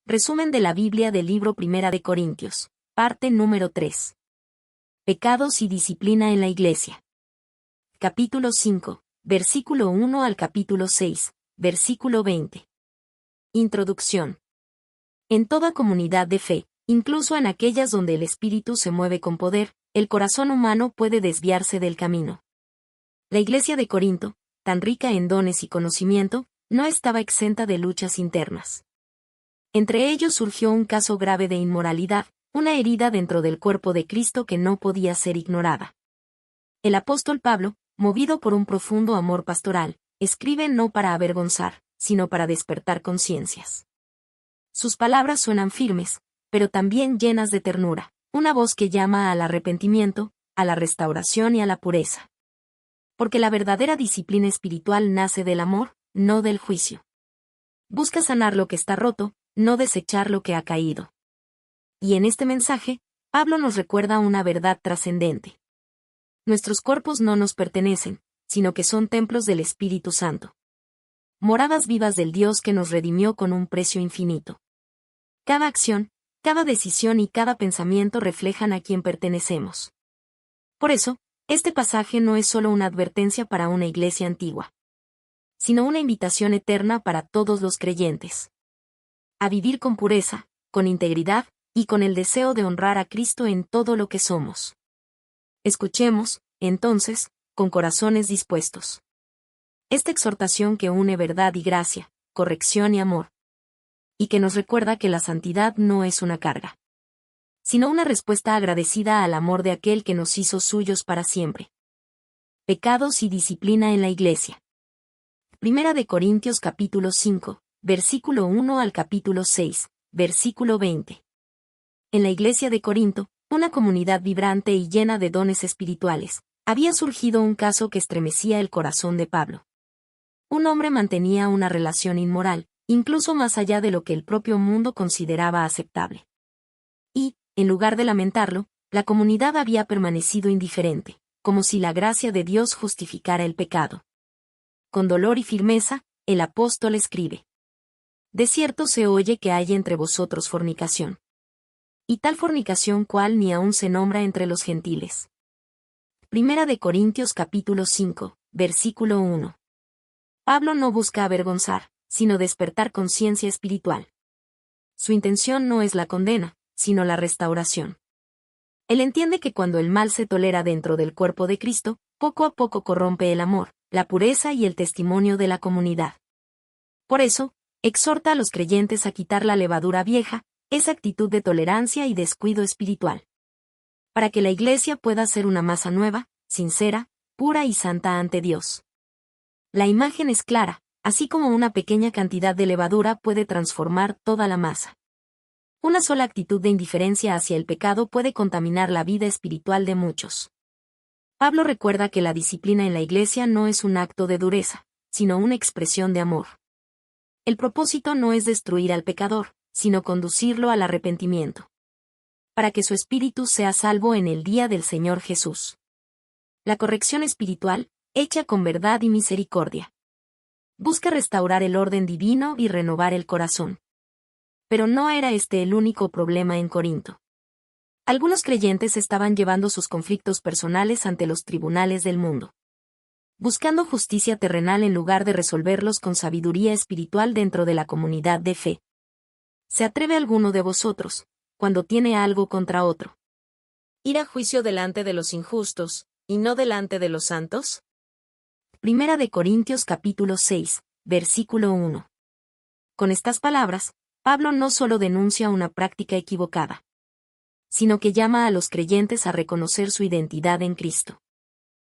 Resumen de la Biblia del libro Primera de Corintios, parte número 3. Pecados y disciplina en la Iglesia. Capítulo 5, versículo 1 al capítulo 6, versículo 20. Introducción. En toda comunidad de fe, incluso en aquellas donde el espíritu se mueve con poder, el corazón humano puede desviarse del camino. La Iglesia de Corinto, tan rica en dones y conocimiento, no estaba exenta de luchas internas. Entre ellos surgió un caso grave de inmoralidad, una herida dentro del cuerpo de Cristo que no podía ser ignorada. El apóstol Pablo, movido por un profundo amor pastoral, escribe no para avergonzar, sino para despertar conciencias. Sus palabras suenan firmes, pero también llenas de ternura, una voz que llama al arrepentimiento, a la restauración y a la pureza. Porque la verdadera disciplina espiritual nace del amor, no del juicio. Busca sanar lo que está roto, no desechar lo que ha caído. Y en este mensaje, Pablo nos recuerda una verdad trascendente. Nuestros cuerpos no nos pertenecen, sino que son templos del Espíritu Santo. Moradas vivas del Dios que nos redimió con un precio infinito. Cada acción, cada decisión y cada pensamiento reflejan a quien pertenecemos. Por eso, este pasaje no es solo una advertencia para una iglesia antigua, sino una invitación eterna para todos los creyentes. A vivir con pureza, con integridad, y con el deseo de honrar a Cristo en todo lo que somos. Escuchemos, entonces, con corazones dispuestos. Esta exhortación que une verdad y gracia, corrección y amor. Y que nos recuerda que la santidad no es una carga, sino una respuesta agradecida al amor de aquel que nos hizo suyos para siempre. Pecados y disciplina en la Iglesia. Primera de Corintios capítulo 5, versículo 1 al capítulo 6, versículo 20. En la Iglesia de Corinto, una comunidad vibrante y llena de dones espirituales, había surgido un caso que estremecía el corazón de Pablo. Un hombre mantenía una relación inmoral, incluso más allá de lo que el propio mundo consideraba aceptable. Y, en lugar de lamentarlo, la comunidad había permanecido indiferente, como si la gracia de Dios justificara el pecado. Con dolor y firmeza, el apóstol escribe: De cierto se oye que hay entre vosotros fornicación. Y tal fornicación cual ni aun se nombra entre los gentiles. Primera de Corintios capítulo 5, versículo 1. Pablo no busca avergonzar, sino despertar conciencia espiritual. Su intención no es la condena, sino la restauración. Él entiende que cuando el mal se tolera dentro del cuerpo de Cristo, poco a poco corrompe el amor, la pureza y el testimonio de la comunidad. Por eso, exhorta a los creyentes a quitar la levadura vieja, esa actitud de tolerancia y descuido espiritual. Para que la Iglesia pueda ser una masa nueva, sincera, pura y santa ante Dios. La imagen es clara, así como una pequeña cantidad de levadura puede transformar toda la masa. Una sola actitud de indiferencia hacia el pecado puede contaminar la vida espiritual de muchos. Pablo recuerda que la disciplina en la Iglesia no es un acto de dureza, sino una expresión de amor. El propósito no es destruir al pecador, sino conducirlo al arrepentimiento. Para que su espíritu sea salvo en el día del Señor Jesús. La corrección espiritual, hecha con verdad y misericordia. Busca restaurar el orden divino y renovar el corazón. Pero no era este el único problema en Corinto. Algunos creyentes estaban llevando sus conflictos personales ante los tribunales del mundo, buscando justicia terrenal en lugar de resolverlos con sabiduría espiritual dentro de la comunidad de fe. ¿Se atreve alguno de vosotros, cuando tiene algo contra otro, ir a juicio delante de los injustos, y no delante de los santos? Primera de Corintios capítulo 6, versículo 1. Con estas palabras, Pablo no solo denuncia una práctica equivocada, sino que llama a los creyentes a reconocer su identidad en Cristo.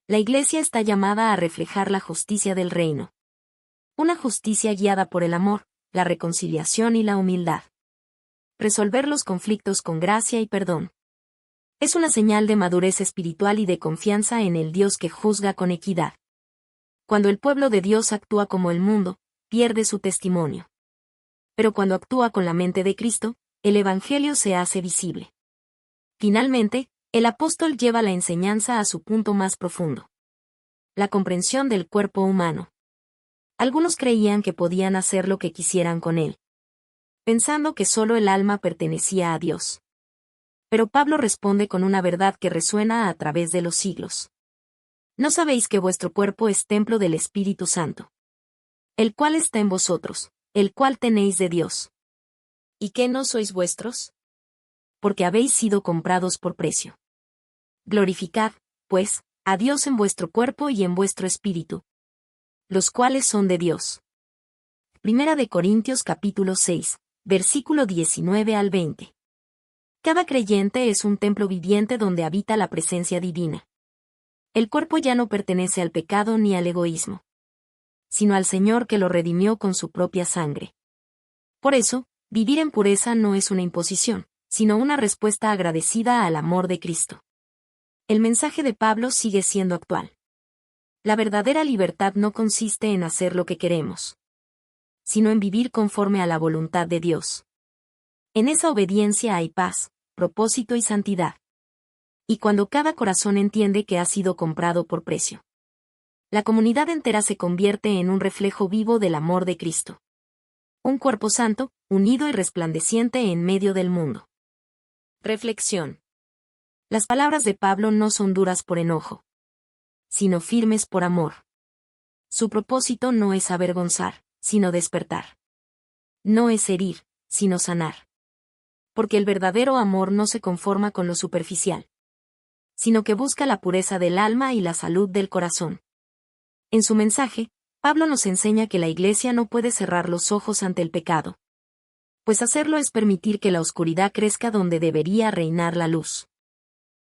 La Iglesia está llamada a reflejar la justicia del reino. Una justicia guiada por el amor, la reconciliación y la humildad. Resolver los conflictos con gracia y perdón. Es una señal de madurez espiritual y de confianza en el Dios que juzga con equidad. Cuando el pueblo de Dios actúa como el mundo, pierde su testimonio. Pero cuando actúa con la mente de Cristo, el Evangelio se hace visible. Finalmente, el apóstol lleva la enseñanza a su punto más profundo. La comprensión del cuerpo humano. Algunos creían que podían hacer lo que quisieran con él. pensando que solo el alma pertenecía a Dios. Pero Pablo responde con una verdad que resuena a través de los siglos. ¿No sabéis que vuestro cuerpo es templo del Espíritu Santo, el cual está en vosotros, el cual tenéis de Dios? ¿Y qué no sois vuestros? Porque habéis sido comprados por precio. Glorificad, pues, a Dios en vuestro cuerpo y en vuestro espíritu, los cuales son de Dios. Primera de Corintios capítulo 6, versículo 19 al 20. Cada creyente es un templo viviente donde habita la presencia divina. El cuerpo ya no pertenece al pecado ni al egoísmo, sino al Señor que lo redimió con su propia sangre. Por eso, vivir en pureza no es una imposición, sino una respuesta agradecida al amor de Cristo. El mensaje de Pablo sigue siendo actual. La verdadera libertad no consiste en hacer lo que queremos, sino en vivir conforme a la voluntad de Dios. En esa obediencia hay paz, propósito y santidad. Y cuando cada corazón entiende que ha sido comprado por precio, la comunidad entera se convierte en un reflejo vivo del amor de Cristo. Un cuerpo santo, unido y resplandeciente en medio del mundo. Reflexión. Las palabras de Pablo no son duras por enojo, sino firmes por amor. Su propósito no es avergonzar, sino despertar. No es herir, sino sanar. Porque el verdadero amor no se conforma con lo superficial, sino que busca la pureza del alma y la salud del corazón. En su mensaje, Pablo nos enseña que la Iglesia no puede cerrar los ojos ante el pecado, pues hacerlo es permitir que la oscuridad crezca donde debería reinar la luz.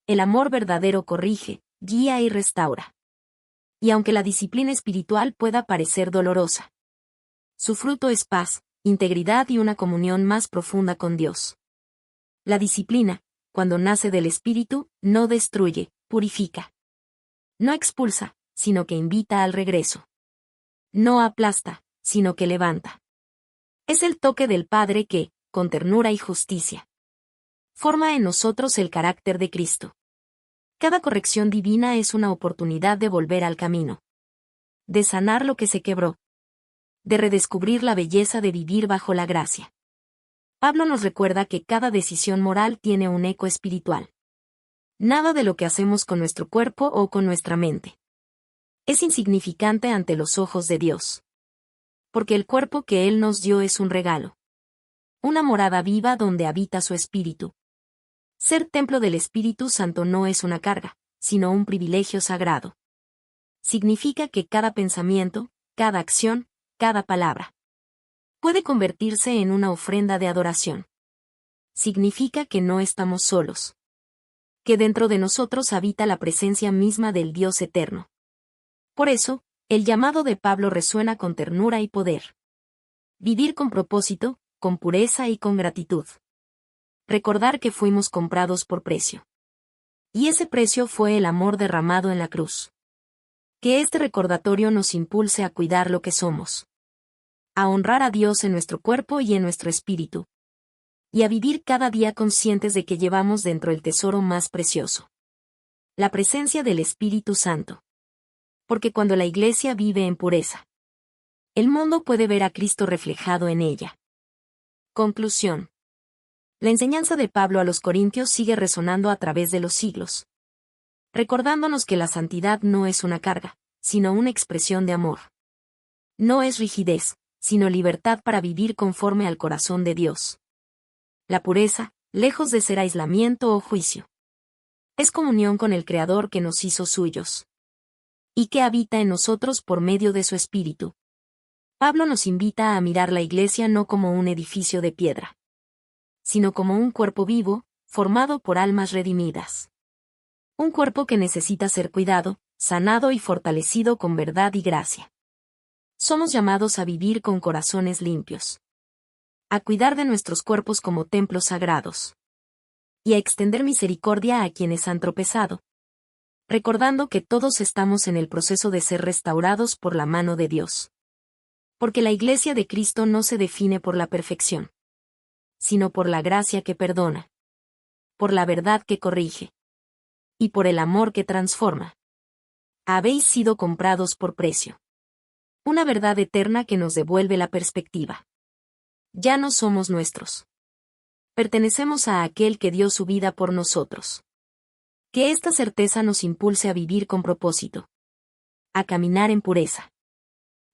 El amor verdadero corrige, guía y restaura. Y aunque la disciplina espiritual pueda parecer dolorosa, su fruto es paz, integridad y una comunión más profunda con Dios. La disciplina, cuando nace del Espíritu, no destruye, purifica. No expulsa, sino que invita al regreso. No aplasta, sino que levanta. Es el toque del Padre que, con ternura y justicia, forma en nosotros el carácter de Cristo. Cada corrección divina es una oportunidad de volver al camino, de sanar lo que se quebró, de redescubrir la belleza de vivir bajo la gracia. Pablo nos recuerda que cada decisión moral tiene un eco espiritual. Nada de lo que hacemos con nuestro cuerpo o con nuestra mente es insignificante ante los ojos de Dios. Porque el cuerpo que Él nos dio es un regalo. Una morada viva donde habita su espíritu. Ser templo del Espíritu Santo no es una carga, sino un privilegio sagrado. Significa que cada pensamiento, cada acción, cada palabra puede convertirse en una ofrenda de adoración. Significa que no estamos solos. Que dentro de nosotros habita la presencia misma del Dios eterno. Por eso, el llamado de Pablo resuena con ternura y poder. Vivir con propósito, con pureza y con gratitud. Recordar que fuimos comprados por precio. Y ese precio fue el amor derramado en la cruz. Que este recordatorio nos impulse a cuidar lo que somos. A honrar a Dios en nuestro cuerpo y en nuestro espíritu. Y a vivir cada día conscientes de que llevamos dentro el tesoro más precioso. La presencia del Espíritu Santo. Porque cuando la Iglesia vive en pureza, el mundo puede ver a Cristo reflejado en ella. Conclusión. La enseñanza de Pablo a los Corintios sigue resonando a través de los siglos, recordándonos que la santidad no es una carga, sino una expresión de amor. No es rigidez, sino libertad para vivir conforme al corazón de Dios. La pureza, lejos de ser aislamiento o juicio, es comunión con el Creador que nos hizo suyos y que habita en nosotros por medio de su Espíritu. Pablo nos invita a mirar la Iglesia no como un edificio de piedra, sino como un cuerpo vivo, formado por almas redimidas. Un cuerpo que necesita ser cuidado, sanado y fortalecido con verdad y gracia. Somos llamados a vivir con corazones limpios, a cuidar de nuestros cuerpos como templos sagrados, y a extender misericordia a quienes han tropezado, recordando que todos estamos en el proceso de ser restaurados por la mano de Dios. Porque la Iglesia de Cristo no se define por la perfección, sino por la gracia que perdona, por la verdad que corrige, y por el amor que transforma. Habéis sido comprados por precio. Una verdad eterna que nos devuelve la perspectiva. Ya no somos nuestros. Pertenecemos a aquel que dio su vida por nosotros. Que esta certeza nos impulse a vivir con propósito, a caminar en pureza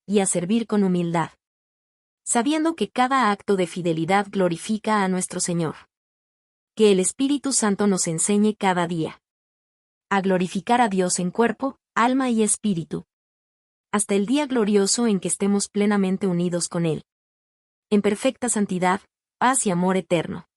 y a servir con humildad, sabiendo que cada acto de fidelidad glorifica a nuestro Señor. Que el Espíritu Santo nos enseñe cada día a glorificar a Dios en cuerpo, alma y espíritu, hasta el día glorioso en que estemos plenamente unidos con Él, en perfecta santidad, paz y amor eterno.